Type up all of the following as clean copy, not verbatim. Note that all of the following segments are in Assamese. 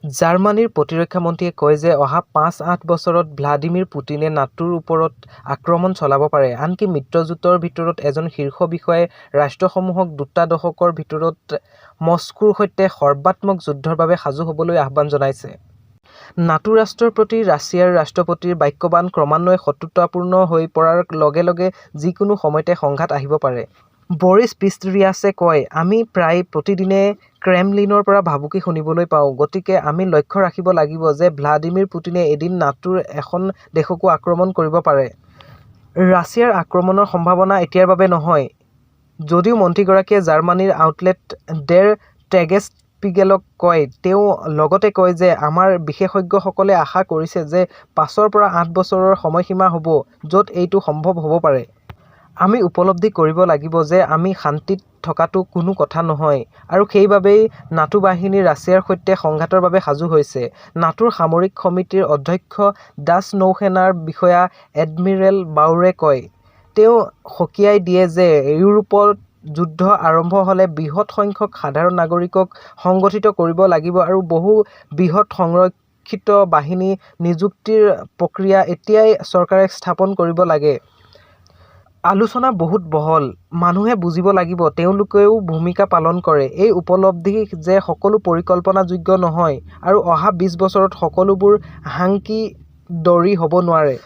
জাৰ্মানীৰ প্ৰতিৰক্ষা মন্ত্ৰীয়ে কয় যে অহা ৫-৮ বছৰত ভ্লাদিমিৰ পুটিনে নাটোৰ ওপৰত আক্ৰমণ চলাব পাৰে। আনকি মিত্ৰজোঁটৰ ভিতৰত এজন শীৰ্ষ বিষয়াই ৰাষ্ট্ৰসমূহক দুটা দশকৰ ভিতৰত মস্কোৰ সৈতে সৰ্বাত্মক যুদ্ধৰ বাবে সাজু হ'বলৈ আহ্বান জনাইছে। নাটো ৰাষ্ট্ৰৰ প্ৰতি ৰাছিয়াৰ ৰাষ্ট্ৰপতিৰ বাক্যবান ক্ৰমান্বয়ে শত্ৰুতাপূৰ্ণ হৈ পৰাৰ লগে লগে যিকোনো সময়তে সংঘাত আহিব পাৰে। বৰিছ পিষ্টৰিয়াছে কয়, আমি প্ৰায় প্ৰতিদিনে ক্ৰেমলিনৰ পৰা ভাবুকি শুনিবলৈ পাওঁ। গতিকে আমি লক্ষ্য ৰাখিব লাগিব যে ভ্লাদিমিৰ পুটিনে এদিন নাটোৰ এখন দেশকো আক্ৰমণ কৰিব পাৰে। ৰাছিয়াৰ আক্ৰমণৰ সম্ভাৱনা এতিয়াৰ বাবে নহয়। যদিও মন্ত্ৰীগৰাকীয়ে জাৰ্মানীৰ আউটলেট ডেৰ টেগেছপিগেলক কয়, তেওঁ লগতে কয় যে আমাৰ বিশেষজ্ঞসকলে আশা কৰিছে যে ৫ পৰা ৮ বছৰৰ সময়সীমা হ'ব য'ত এইটো সম্ভৱ হ'ব পাৰে। আমি উপলব্ধি কৰিব লাগিব যে আমি শান্তিত থকাটো কোনো কথা নহয় আৰু সেইবাবেই নাটো বাহিনী ৰাছিয়াৰ সৈতে সংঘাতৰ বাবে সাজু হৈছে, নাটোৰ সামৰিক সমিতিৰ অধ্যক্ষ ডাছ নৌসেনাৰ বিষয়া এডমিৰেল বাউৰে কয়। তেওঁ সকীয়াই দিয়ে যে ইউৰোপত যুদ্ধ আৰম্ভ হ'লে বৃহৎ সংখ্যক সাধাৰণ নাগৰিকক সংগঠিত কৰিব লাগিব আৰু বহু বৃহৎ সংৰক্ষিত বাহিনী নিযুক্তিৰ প্ৰক্ৰিয়া এতিয়াই চৰকাৰে স্থাপন কৰিব লাগে। আলোচনা বহুত বহল। মানুহে বুজিব লাগিব তেওঁলোকেও ভূমিকা পালন কৰে। এই উপলব্ধি যে সকলো পৰিকল্পনাযোগ্য নহয় আৰু অহা ২০ বছৰত সকলোবোৰ হাংকি দৰি হ'ব নোৱাৰে।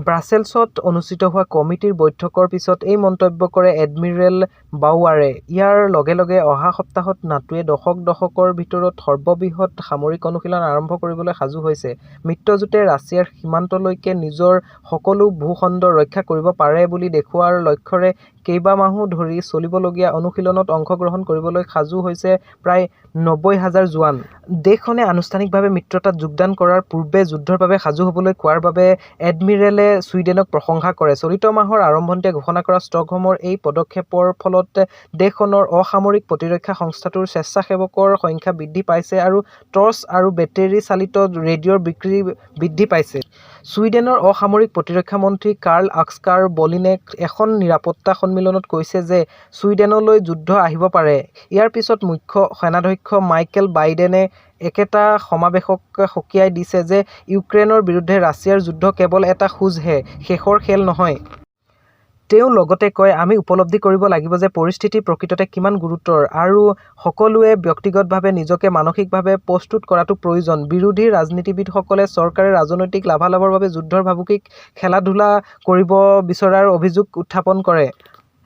ব্ৰাছেলছত অনুষ্ঠিত হোৱা কমিটিৰ বৈঠকৰ পিছত এই মন্তব্য কৰে এডমিৰেল বাউৱাৰে। ইয়াৰ লগে লগে অহা সপ্তাহত নাটোৱে দশকৰ ভিতৰত সৰ্ববৃহৎ সামৰিক অনুশীলন আৰম্ভ কৰিবলৈ সাজু হৈছে। মিত্ৰজোঁটে ৰাছিয়াৰ সীমান্তলৈকে নিজৰ সকলো ভূখণ্ড ৰক্ষা কৰিব পাৰে বুলি দেখুওৱাৰ লক্ষ্যৰে কেইবামাহো ধৰি চলিবলগীয়া অনুশীলনত অংশগ্ৰহণ কৰিবলৈ সাজু হৈছে প্ৰায় ৯০,০০০ জোৱান। দেশখনে আনুষ্ঠানিকভাৱে মিত্ৰতাত যোগদান কৰাৰ পূৰ্বে যুদ্ধৰ বাবে সাজু হ'বলৈ কোৱাৰ বাবে এডমিৰেলে ছুইডেনক প্ৰশংসা কৰে। চলিত মাহৰ আৰম্ভণিতে ঘোষণা কৰা ষ্টকহোমৰ এই পদক্ষেপৰ ফলত দেশখনৰ অসামৰিক প্ৰতিৰক্ষা সংস্থাটোৰ স্বেচ্ছাসেৱকৰ সংখ্যা বৃদ্ধি পাইছে আৰু টৰ্চ আৰু বেটাৰী চালিত ৰেডিঅ'ৰ বিক্ৰী বৃদ্ধি পাইছে। ছুইডেনৰ অসামৰিক প্ৰতিৰক্ষা মন্ত্ৰী কাৰ্ল অস্কাৰ বলিনে এখন নিৰাপত্তা সন্মিলনত কৈছে যে ছুইডেনলৈ যুদ্ধ আহিব পাৰে। ইয়াৰ পিছত মুখ্য সেনাধ্যক্ষ মাইকেল বাইডেনে একেটা সমাৱেশক সকীয়াই দিছে যে ইউক্ৰেইনৰ বিৰুদ্ধে ৰাছিয়াৰ যুদ্ধ কেৱল এটা যুঁজহে, শেষৰ খেল নহয়। তেওঁ লগতে কয়, আমি উপলব্ধি কৰিব লাগিব যে পৰিস্থিতি প্ৰকৃততে কিমান গুৰুতৰ আৰু সকলোৱে ব্যক্তিগতভাৱে নিজকে মানসিকভাৱে প্ৰস্তুত কৰাটো প্ৰয়োজন। বিৰোধী ৰাজনীতিবিদসকলে চৰকাৰে ৰাজনৈতিক লাভালাভৰ বাবে যুদ্ধৰ ভাবুকিক খেলা-ধূলা কৰিব বিচৰাৰ অভিযোগ উত্থাপন কৰে।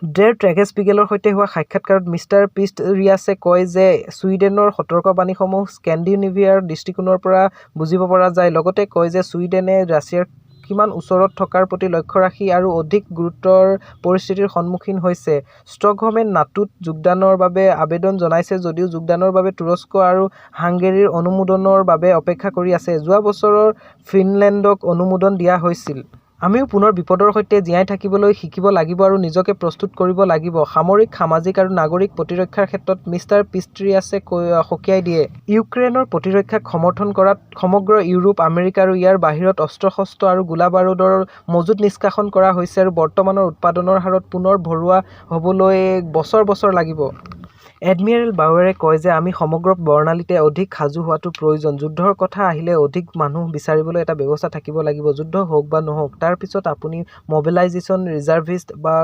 ডেৰ টেগেছপিগেলৰ সৈতে হোৱা সাক্ষাৎকাৰত মিষ্টাৰ পিষ্টৰিয়াছে কয় যে ছুইডেনৰ সতৰ্কবাণীসমূহ স্কেন্ডিনেভিয়াৰ দৃষ্টিকোণৰ পৰা বুজিব পৰা যায়। লগতে কয় যে ছুইডেনে ৰাছিয়াৰ কিমান ওচৰত থকাৰ প্ৰতি লক্ষ্য ৰাখি আৰু অধিক গুৰুতৰ পৰিস্থিতিৰ সন্মুখীন হৈছে। ষ্টকহোমে নাটোত যোগদানৰ বাবে আবেদন জনাইছে যদিও যোগদানৰ বাবে তুৰস্ক আৰু হাংগেৰীৰ অনুমোদনৰ বাবে অপেক্ষা কৰি আছে। যোৱা বছৰ ফিনলেণ্ডক অনুমোদন দিয়া হৈছিল। আমিও পুনৰ বিপদৰ সৈতে জীয়াই থাকিবলৈ শিকিব লাগিব আৰু নিজকে প্ৰস্তুত কৰিব লাগিব, সামৰিক, সামাজিক আৰু নাগৰিক প্ৰতিৰক্ষাৰ ক্ষেত্ৰত মিষ্টাৰ পিষ্টৰিয়াছে সকীয়াই দিয়ে। ইউক্ৰেইনৰ প্ৰতিৰক্ষাক সমৰ্থন কৰাত সমগ্ৰ ইউৰোপ, আমেৰিকা আৰু ইয়াৰ বাহিৰত অস্ত্ৰ-শস্ত্ৰ আৰু গোলা-বাৰুদৰ মজুত নিষ্কাশন কৰা হৈছে আৰু বৰ্তমানৰ উৎপাদনৰ হাৰত পুনৰ ভৰোৱা হ'বলৈ বছৰ লাগিব। এডমিৰেল বাউৰে কয় যে আমি সমগ্ৰ প্ৰণালীতে অধিক সাজু হোৱাটো প্ৰয়োজন। যুদ্ধৰ কথা আহিলে অধিক মানুহ বিচাৰিবলৈ এটা ব্যৱস্থা থাকিব লাগিব। যুদ্ধ হওক বা নহওক, তাৰ পিছত আপুনি মবিলাইজেশ্যন, ৰিজাৰ্ভিষ্ট বা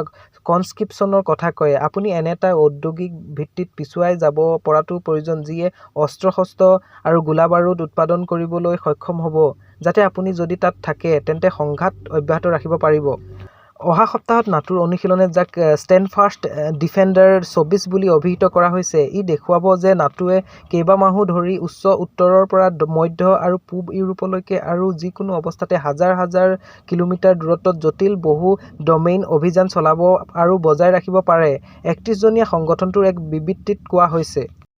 কনস্ক্ৰিপশ্যনৰ কথা কয়। আপুনি এনে এটা ঔদ্যোগিক ভিত্তিত পিছুৱাই যাব পৰাটো প্ৰয়োজন যিয়ে অস্ত্ৰ-শস্ত্ৰ আৰু গোলা-বাৰুদ উৎপাদন কৰিবলৈ সক্ষম হ'ব, যাতে আপুনি যদি তাত থাকে তেন্তে সংঘাত অব্যাহত ৰাখিব পাৰিব। অহা সপ্তাহত নাটোৰ অনুশীলনে যাক ষ্টেণ্ডফাষ্ট ডিফেণ্ডাৰ ২৪ বুলি অভিহিত কৰা হৈছে, ই দেখুৱাব যে নাটোৱে কেইবামাহো ধৰি উচ্চ উত্তৰৰ পৰা মধ্য আৰু পূব ইউৰোপলৈকে আৰু যিকোনো অৱস্থাতে হাজাৰ হাজাৰ কিলোমিটাৰ দূৰত্বত জটিল বহু ডমেইন অভিযান চলাব আৰু বজাই ৰাখিব পাৰে, ৩১জনীয়া সংগঠনটোৰ এক বিবৃতিত কোৱা হৈছে।